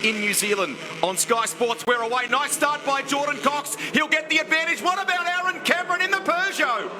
in New Zealand on Sky Sports. We're away. Nice start by Jordan Cox. He'll get the advantage. What about Aaron Cameron in the Peugeot?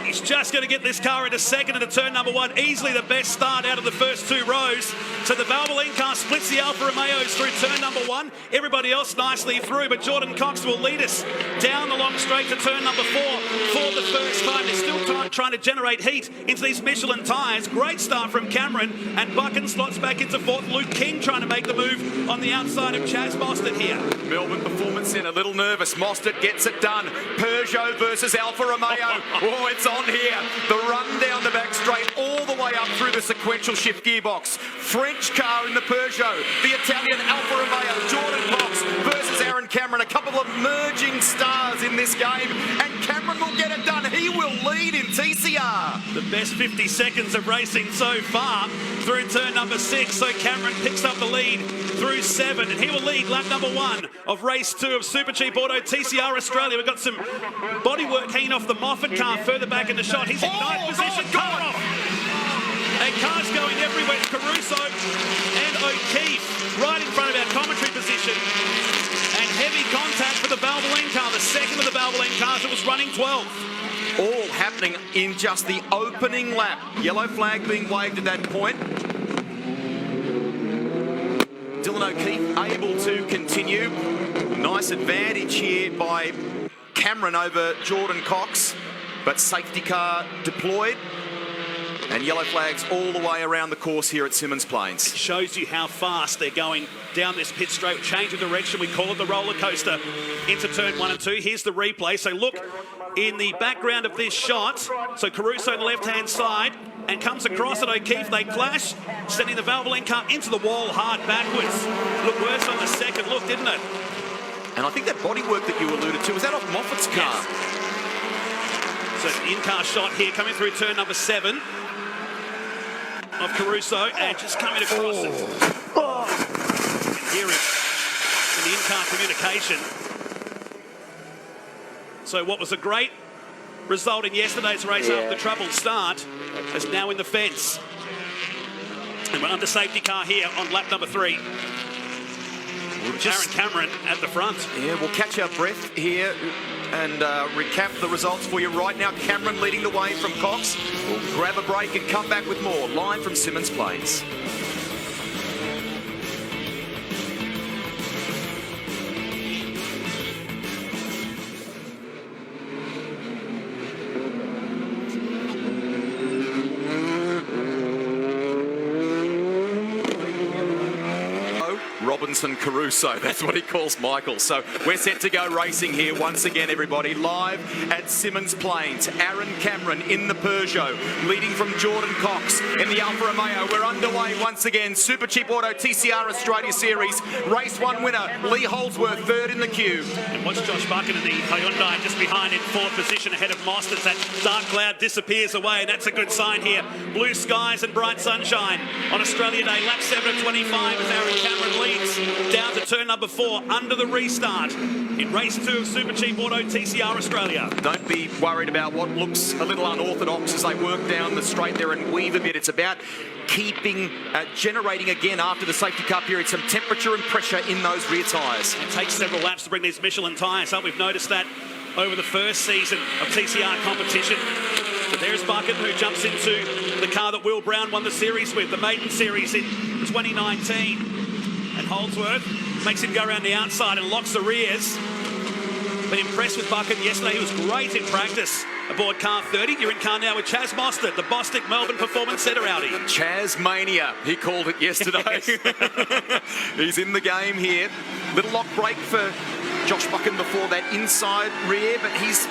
He's just going to get this car into second into turn number one. Easily the best start out of the first two rows. So the Valvoline car splits the Alfa Romeos through turn number one. Everybody else nicely through, but Jordan Cox will lead us down the long straight to turn number four for the first time. They're still trying to generate heat into these Michelin tyres. Great start from Cameron, and Buchan slots back into fourth. Luke King trying to make the move on the outside of Chaz Mostert here. Melbourne Performance Centre, a little nervous. Mostert gets it done. Peugeot versus Alfa Romeo. Oh, it's on here. The run down the back straight all the way up through the sequential shift gearbox. French car in the Peugeot. The Italian Alfa Romeo. Jordan Cox versus Aaron Cameron. A couple of merging stars in this game. And Cameron will get it done. He will lead in TCR. The best 50 seconds of racing so far through turn number 6. So Cameron picks up the lead through 7. And he will lead lap number 1 of race 2 of Super Cheap Auto TCR Australia. We've got some bodywork hanging off the Moffat car further back in the shot. He's in ninth position. Car off. And cars going everywhere. Caruso and O'Keefe right in front of our commentary position. And heavy contact for the Valvoline car, the second of the Valvoline cars that was running 12. All happening in just the opening lap. Yellow flag being waved at that point. Dylan O'Keefe able to continue. Nice advantage here by Cameron over Jordan Cox, but safety car deployed. And yellow flags all the way around the course here at Symmons Plains. It shows you how fast they're going down this pit straight. Change of direction, we call it the roller coaster, into turn 1 and 2. Here's the replay. So look in the background of this shot. So Caruso on the left-hand side and comes across at O'Keefe. They clash, sending the Valvoline car into the wall hard backwards. Looked worse on the second look, didn't it? And I think that bodywork that you alluded to, was that off Moffat's car? Yes. So in-car shot here coming through turn number 7. Of Caruso, and just coming across it. You can hear it in the in-car communication. So what was a great result in yesterday's race after the troubled start is now in the fence. And we're under safety car here on lap number 3. Aaron Cameron at the front. Yeah, we'll catch our breath here and recap the results for you right now. Cameron leading the way from Cox. We'll grab a break and come back with more live from Symmons Plains. Robinson Caruso, that's what he calls Michael. So we're set to go racing here once again, everybody, live at Symmons Plains. Aaron Cameron in the Peugeot, leading from Jordan Cox in the Alfa Romeo. We're underway once again. Super Cheap Auto TCR Australia Series. Race 1 winner, Lee Holdsworth, third in the queue. And watch Josh Buchan in the Hyundai just behind in fourth position ahead of Mostert. That dark cloud disappears away, and that's a good sign here. Blue skies and bright sunshine on Australia Day. Lap 7 of 25 as Aaron Cameron leads down to turn number 4 under the restart in race 2 of Super Cheap Auto TCR Australia. Don't be worried about what looks a little unorthodox as they work down the straight there and weave a bit. It's about keeping, generating again after the safety car period, some temperature and pressure in those rear tyres. It takes several laps to bring these Michelin tyres up. We've noticed that over the first season of TCR competition. But there's Buchan, who jumps into the car that Will Brown won the series with, the maiden series in 2019. And Holdsworth makes him go around the outside and locks the rears. Been impressed with Buchan yesterday. He was great in practice aboard car 30. You're in car now with Chaz Mostert, the Bostic Melbourne Performance Centre Audi. Chaz Mania, he called it yesterday. He's in the game here. Little lock break for Josh Buchan before that inside rear, but he's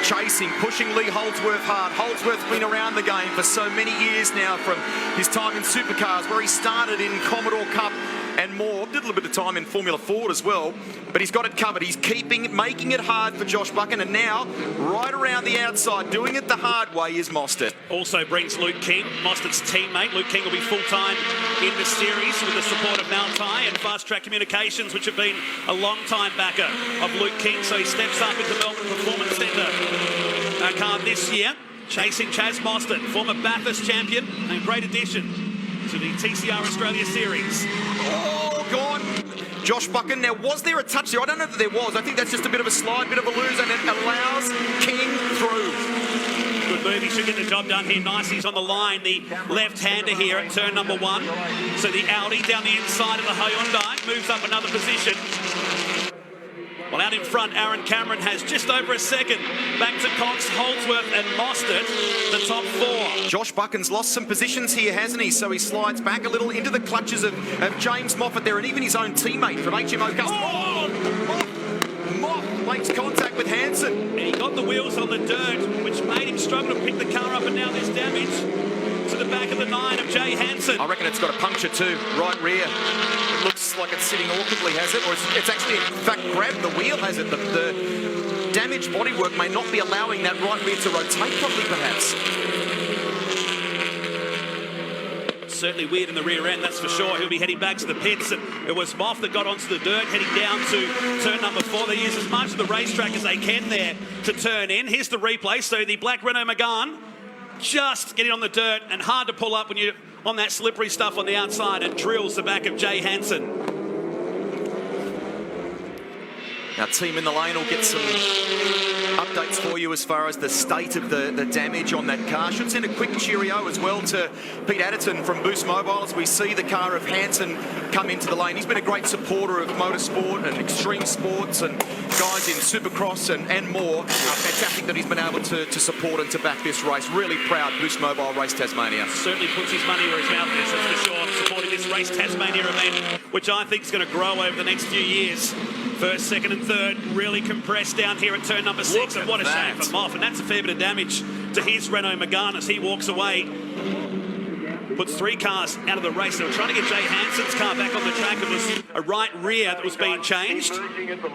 chasing, pushing Lee Holdsworth hard. Holdsworth's been around the game for so many years now, from his time in supercars, where he started in Commodore Cup and more. Did a little bit of time in Formula Ford as well, but he's got it covered. He's making it hard for Josh Buchan, and now right around the outside, doing it the hard way, is Mostert. Also brings Luke King, Mostert's teammate. Luke King will be full-time in the series with the support of Maltai and Fast Track Communications, which have been a long-time backer of Luke King. So he steps up into Melbourne Performance Centre car this year, chasing Chaz Mostert, former Bathurst champion and great addition to the TCR Australia Series. Oh! Josh Buchan. Now, was there a touch there? I don't know that there was. I think that's just a bit of a slide, bit of a lose, and it allows King through. Good move. He should get the job done here nicely. He's on the line, the left-hander here at turn number 1. So the Audi down the inside of the Hyundai moves up another position. Well, out in front, Aaron Cameron has just over a second. Back to Cox, Holdsworth and Mostert, the top 4. Josh Buchan's lost some positions here, hasn't he? So he slides back a little into the clutches of James Moffat there, and even his own teammate from HMO Moff makes contact with Hansen. And he got the wheels on the dirt, which made him struggle to pick the car up, and now there's damage to the back of the 9 of Jay Hansen. I reckon it's got a puncture too, right rear. It looks like it's sitting awkwardly, has it? Or it's actually, in fact, grabbed the wheel, has it? The damaged bodywork may not be allowing that right rear to rotate properly, perhaps. Certainly weird in the rear end, that's for sure. He'll be heading back to the pits, and it was Moff that got onto the dirt, heading down to turn number 4. They use as much of the racetrack as they can there to turn in. Here's the replay. So the black Renault Megane just getting on the dirt, and hard to pull up when you're on that slippery stuff on the outside, and drills the back of Jay Hansen. Our team in the lane will get some updates for you as far as the state of the damage on that car. Should send a quick cheerio as well to Pete Adderton from Boost Mobile as we see the car of Hansen come into the lane. He's been a great supporter of motorsport and extreme sports and guys in Supercross and more. Fantastic that he's been able to support and to back this race. Really proud Boost Mobile Race Tasmania. Certainly puts his money where his mouth is, that's for sure, supporting this Race Tasmania event, which I think is going to grow over the next few years. First, second and third really compressed down here at turn number 6, and what a shame for Moff, and that's a fair bit of damage to his Renault Megane as he walks away. Puts 3 cars out of the race. They were trying to get Jay Hansen's car back on the track. It was a right rear that was being changed.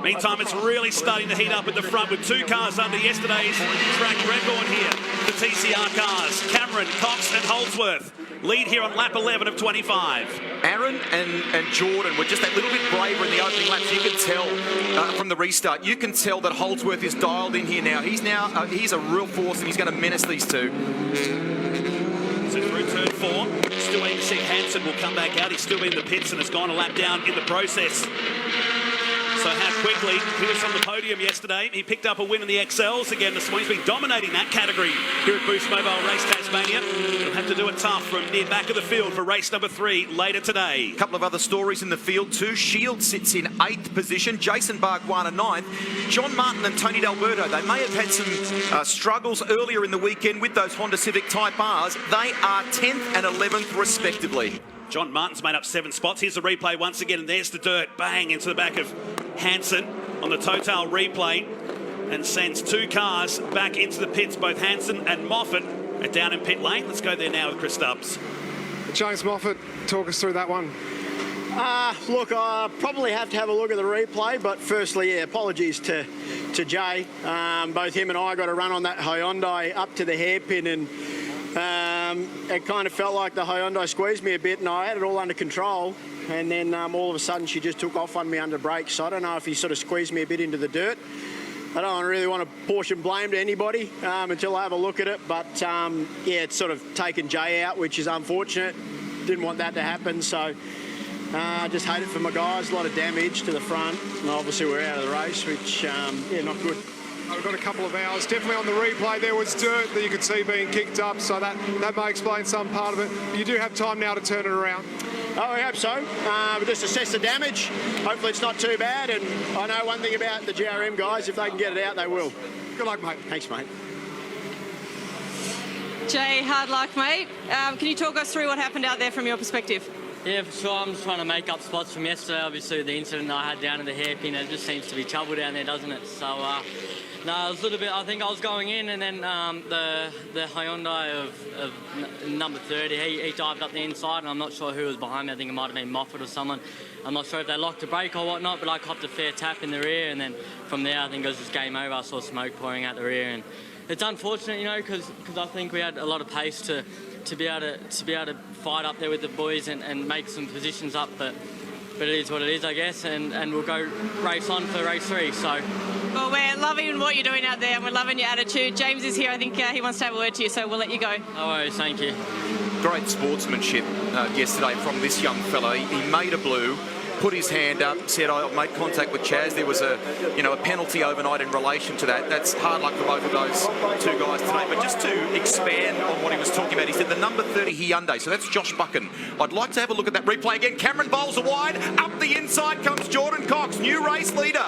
Meantime, it's really starting to heat up at the front with 2 cars under yesterday's track record here. The TCR cars, Cameron, Cox and Holdsworth lead here on lap 11 of 25. Aaron and Jordan were just that little bit braver in the opening laps. You can tell from the restart, you can tell that Holdsworth is dialed in here now. He's a real force, and he's going to menace these two. So through turn 4, still waiting to see Hansen will come back out. He's still in the pits and has gone a lap down in the process. So how quickly, he was on the podium yesterday. He picked up a win in the XLs again this morning. He's been dominating that category here at Boost Mobile Race Tasmania. He'll have to do it tough from near back of the field for race number 3 later today. A couple of other stories in the field too. Shield sits in 8th position. Jason Barguana 9th. John Martin and Tony D'Alberto, they may have had some struggles earlier in the weekend with those Honda Civic Type Rs. They are 10th and 11th respectively. John Martin's made up 7 spots. Here's the replay once again, and there's the dirt. Bang into the back of Hansen on the Total replay, and sends 2 cars back into the pits. Both Hansen and Moffat are down in pit lane. Let's go there now with Chris Stubbs. James Moffat, talk us through that one. Look, I probably have to have a look at the replay, but firstly, yeah, apologies to Jay. Both him and I got a run on that Hyundai up to the hairpin, and it kind of felt like the Hyundai squeezed me a bit, and I had it all under control, and then all of a sudden she just took off on me under brakes. So I don't know if he sort of squeezed me a bit into the dirt. I don't really want to portion blame to anybody until I have a look at it, but yeah, it's sort of taken Jay out, which is unfortunate. Didn't want that to happen, so I just hate it for my guys. A lot of damage to the front, and obviously we're out of the race, which yeah, not good. We've got a couple of hours. Definitely on the replay there was dirt that you could see being kicked up, so that may explain some part of it. You do have time now to turn it around. Oh, I hope so. We'll just assess the damage. Hopefully it's not too bad, and I know one thing about the GRM guys, if they can get it out, they will. Good luck, mate. Thanks, mate. Jay, hard luck, mate. Can you talk us through what happened out there from your perspective? Yeah, for sure. I'm just trying to make up spots from yesterday. Obviously, the incident I had down in the hairpin, it just seems to be trouble down there, doesn't it? So, no, it was a little bit. I think I was going in, and then the Hyundai of number 30, he dived up the inside, and I'm not sure who was behind me. I think it might have been Moffat or someone. I'm not sure if they locked the brake or whatnot, but I copped a fair tap in the rear, and then from there, I think it was just game over. I saw smoke pouring out the rear, and it's unfortunate, you know, because I think we had a lot of pace to be able to fight up there with the boys and make some positions up, but it is what it is, I guess, and we'll go race on for race 3. So. Well, we're loving what you're doing out there, and we're loving your attitude. James is here. I think he wants to have a word to you, so we'll let you go. No worries, thank you. Great sportsmanship yesterday from this young fella. He made a blue. put his hand up, said, I made contact with Chaz. There was a penalty overnight in relation to that. That's hard luck for both of those two guys today. But just to expand on what he was talking about, he said the number 30 Hyundai, so that's Josh Buchan. I'd like to have a look at that replay again. Cameron bowls are wide. Up the inside comes Jordan Cox, new race leader.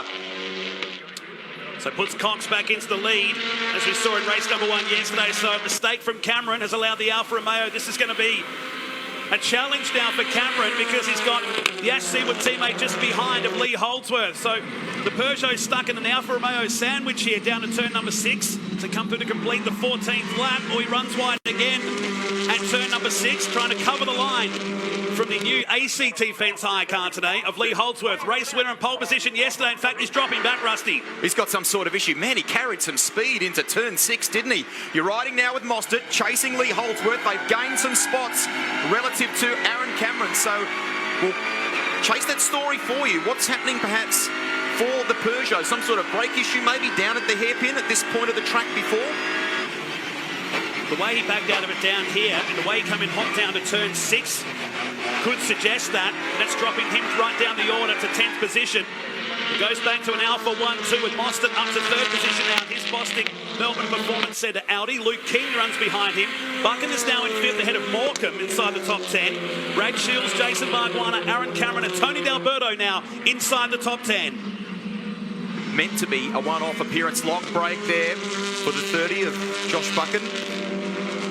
So puts Cox back into the lead, as we saw in race number 1 yesterday. So a mistake from Cameron has allowed the Alfa Romeo. This is going to be a challenge now for Cameron, because he's got the Ash Seawood teammate just behind of Lee Holdsworth. So the Peugeot's stuck in an Alfa Romeo sandwich here down to turn number 6 to come through to complete the 14th lap. Or he runs wide again at turn number 6, trying to cover the line from the new ACT Fence hire car today of Lee Holdsworth. Race winner in pole position yesterday. In fact, he's dropping back, Rusty. He's got some sort of issue. Man, he carried some speed into turn 6, didn't he? You're riding now with Mostert, chasing Lee Holdsworth. They've gained some spots relative to Aaron Cameron. So we'll chase that story for you. What's happening perhaps for the Peugeot? Some sort of brake issue maybe down at the hairpin at this point of the track before? The way he backed out of it down here, and the way he come in hot down to turn 6 could suggest that. And that's dropping him right down the order to 10th position. He goes back to an Alpha 1-2 with Mostert up to 3rd position now. His Boston Melbourne Performance Centre Audi. Luke King runs behind him. Buchan is now in 5th ahead of Morecambe inside the top 10. Brad Shields, Jason Bargwanna, Aaron Cameron and Tony D'Alberto now inside the top 10. Meant to be a one-off appearance. Lock break there for the 30 of Josh Buchan.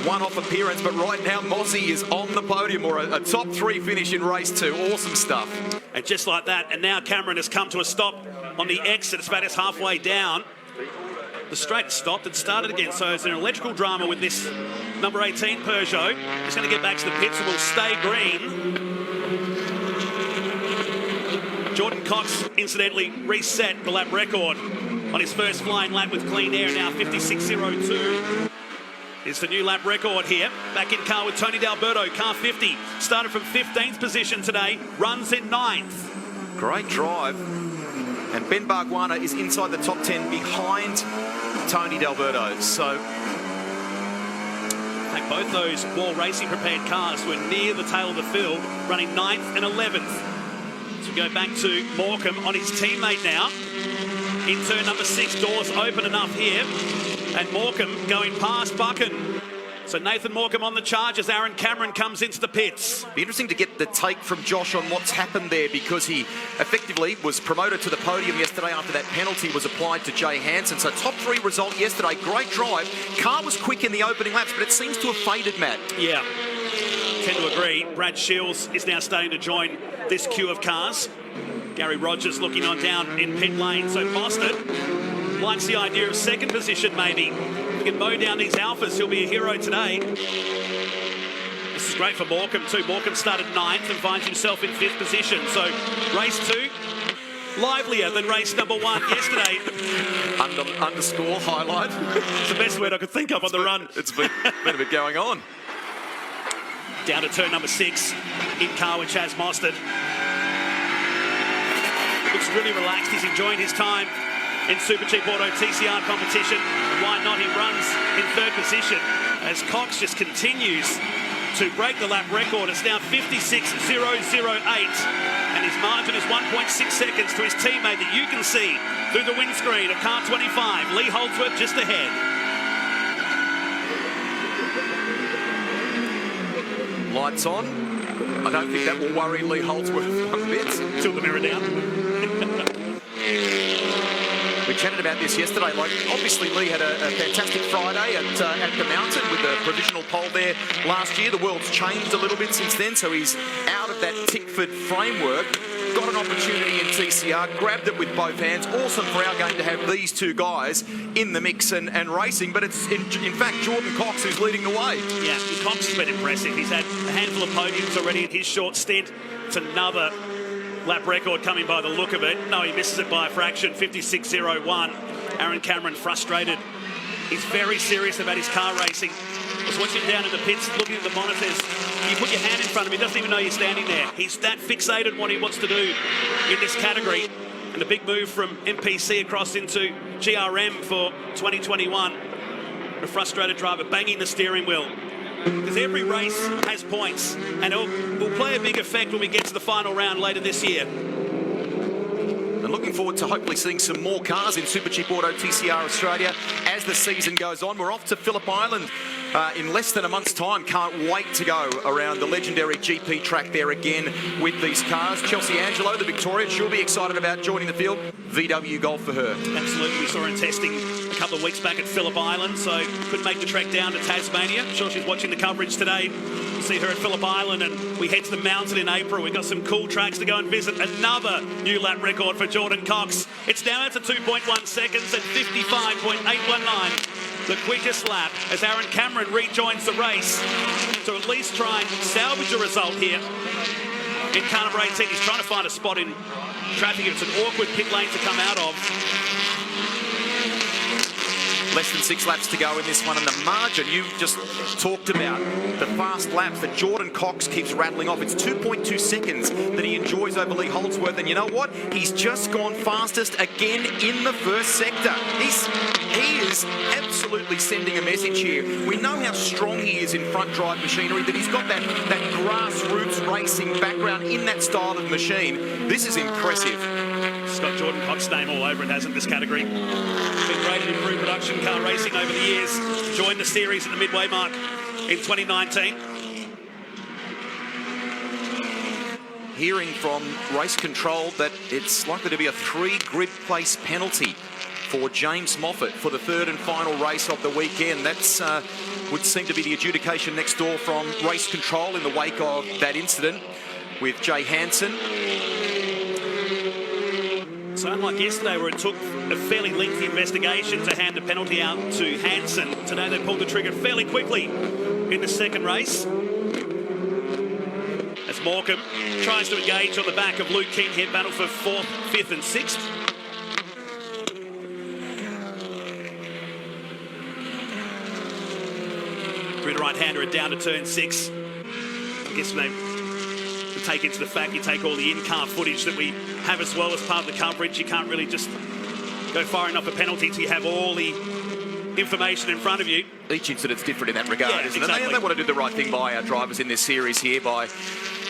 One-off appearance, but right now Mozzie is on the podium, or a top 3 finish in race 2. Awesome stuff. And just like that, and now Cameron has come to a stop on the exit. It's about halfway down. The straight stopped and started again. So it's an electrical drama with this number 18 Peugeot. He's going to get back to the pits and will stay green. Jordan Cox, incidentally, reset the lap record on his first flying lap with clean air, now 56.02. It's the new lap record here. Back in car with Tony D'Alberto, car 50. Started from 15th position today, runs in 9th. Great drive. And Ben Bargwanna is inside the top 10 behind Tony D'Alberto. So, like both those Wall Racing prepared cars were near the tail of the field, running 9th and 11th. So we go back to Morecambe on his teammate now. In turn number 6, doors open enough here. And Morecambe going past Buchan. So Nathan Morecambe on the charge as Aaron Cameron comes into the pits. Be interesting to get the take from Josh on what's happened there, because he effectively was promoted to the podium yesterday after that penalty was applied to Jay Hansen. So top 3 result yesterday, great drive. Car was quick in the opening laps, but it seems to have faded, Matt. Yeah, tend to agree. Brad Shields is now starting to join this queue of cars. Gary Rogers looking on down in pit lane. So Mostert likes the idea of 2nd position maybe. If he can mow down these Alphas, he'll be a hero today. This is great for Morecambe too. Morecambe started 9th and finds himself in 5th position. So race 2, livelier than race number 1 yesterday. Underscore highlight. It's the best word I could think of on the run. It's been a bit going on. Down to turn number 6, in car with Chaz Mostert. Looks really relaxed. He's enjoying his time in Super Cheap Auto TCR competition. Why not? He runs in 3rd position as Cox just continues to break the lap record. It's now 56.008 and his margin is 1.6 seconds to his teammate that you can see through the windscreen of car 25. Lee Holdsworth just ahead. Lights on. I don't think that will worry Lee Holdsworth one bit. Tilt the mirror down. We chatted about this yesterday. Like, obviously, Lee had a fantastic Friday at the Mountain with the provisional pole there last year. The world's changed a little bit since then, so he's out of that Tickford framework. Got an opportunity in TCR, grabbed it with both hands. Awesome for our game to have these two guys in the mix and racing, but it's in fact Jordan Cox who's leading the way. Yeah, Cox has been impressive. He's had a handful of podiums already in his short stint. It's another lap record coming by the look of it. No, he misses it by a fraction, 56.01. Aaron Cameron frustrated. He's very serious about his car racing. I was watching him down in the pits, looking at the monitors. You put your hand in front of him, he doesn't even know you're standing there. He's that fixated on what he wants to do in this category. And a big move from MPC across into GRM for 2021. A frustrated driver banging the steering wheel. because every race has points, and it will play a big effect when we get to the final round later this year. And looking forward to hopefully seeing some more cars in Supercheap Auto TCR Australia as the season goes on. We're off to Phillip Island in less than a month's time. Can't wait to go around the legendary GP track there again with these cars. Chelsea Angelo, the Victorian, she'll be excited about joining the field. VW Golf for her. Absolutely. We saw her in testing a couple of weeks back at Phillip Island, so couldn't make the trek down to Tasmania. I'm sure she's watching the coverage today. We'll see her at Phillip Island, and we head to the mountain in April. We've got some cool tracks to go and visit. Another new lap record for Jordan Cox. It's now out to 2.1 seconds and 55.819. The quickest lap as Aaron Cameron rejoins the race to at least try and salvage a result here in car number 18. He's trying to find a spot in traffic. It's an awkward pit lane to come out of. Less than 6 laps to go in this one, and the margin you just talked about, the fast laps that Jordan Cox keeps rattling off. It's 2.2 seconds that he enjoys over Lee Holdsworth, and you know what? He's just gone fastest again in the first sector. He is absolutely sending a message here. We know how strong he is in front drive machinery, that he's got that grassroots racing background in that style of machine. This is impressive. It's got Jordan Cox's name all over it, hasn't this category? Been rated in improved production car racing over the years. Joined the series at the midway mark in 2019. Hearing from race control that it's likely to be a 3 grid place penalty for James Moffat for the 3rd and final race of the weekend. That's would seem to be the adjudication next door from race control in the wake of that incident with Jay Hansen. So unlike yesterday where it took a fairly lengthy investigation to hand a penalty out to Hansen, today they pulled the trigger fairly quickly in the second race. As Morecambe tries to engage on the back of Luke King here, battle for 4th, 5th and 6th. Grid right-hander are down to turn 6. I guess they take into the fact you take all the in-car footage that we have as well as part of the coverage. You can't really just go far enough for penalty till you have all the information in front of you. Each incident's different in that regard, isn't exactly. it? They want to do the right thing by our drivers in this series here by,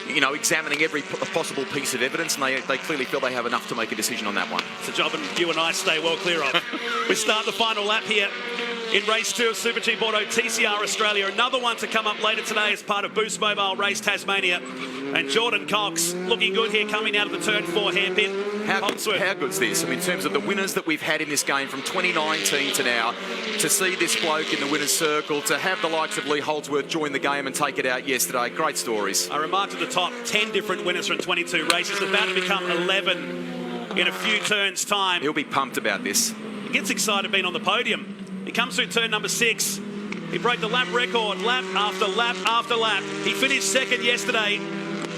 you know, examining every possible piece of evidence, and they clearly feel they have enough to make a decision on that one. It's a job and you and I stay well clear of. We start the final lap here in race 2 of Supercheap Auto TCR Australia. Another one to come up later today as part of Boost Mobile Race Tasmania. And Jordan Cox looking good here coming out of the turn 4 hairpin. How good's this? I mean, in terms of the winners that we've had in this game from 2019 to now, to see this bloke in the winner's circle, to have the likes of Lee Holdsworth join the game and take it out yesterday, great stories. I remarked at the top, 10 different winners from 22 races, about to become 11 in a few turns' time. He'll be pumped about this. He gets excited being on the podium. He comes through turn number 6. He broke the lap record, lap after lap after lap. He finished 2nd yesterday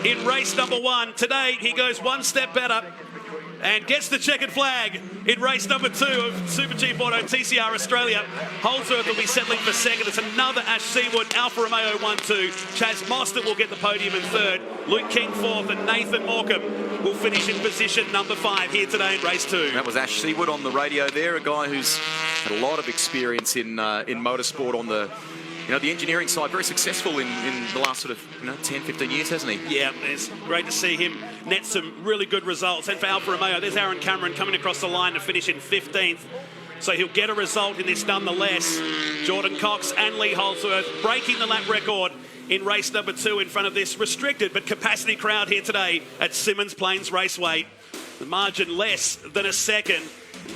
in race number 1. Today, he goes one step better and gets the checkered flag in race number 2 of Supercheap Auto TCR Australia. Holdsworth will be settling for 2nd. It's another Ash Seawood Alfa Romeo 1-2. Chaz Mostert will get the podium in 3rd. Luke King 4th, and Nathan Morecambe will finish in position number 5 here today in race 2. That was Ash Seawood on the radio there, a guy who's had a lot of experience in motorsport on the, you know, the engineering side, very successful in the last sort of 10, 15 years, hasn't he? Yeah, it's great to see him net some really good results. And for Alfa Romeo, there's Aaron Cameron coming across the line to finish in 15th. So he'll get a result in this nonetheless. Jordan Cox and Lee Holdsworth breaking the lap record in race number 2 in front of this restricted but capacity crowd here today at Symmons Plains Raceway. The margin less than a second.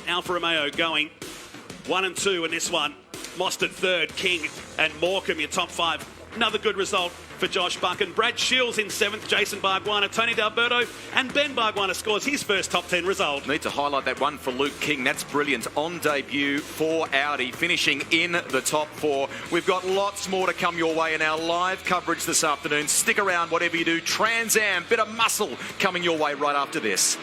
Alfa Romeo going 1 and 2 in this one. Mostert 3rd, King and Morecambe, your top 5. Another good result for Josh Buchan. Brad Shields in 7th, Jason Bargwanna, Tony D'Alberto, and Ben Bargwanna scores his first top 10 result. Need to highlight that one for Luke King. That's brilliant. On debut for Audi, finishing in the top 4. We've got lots more to come your way in our live coverage this afternoon. Stick around, whatever you do. Trans Am, bit of muscle coming your way right after this.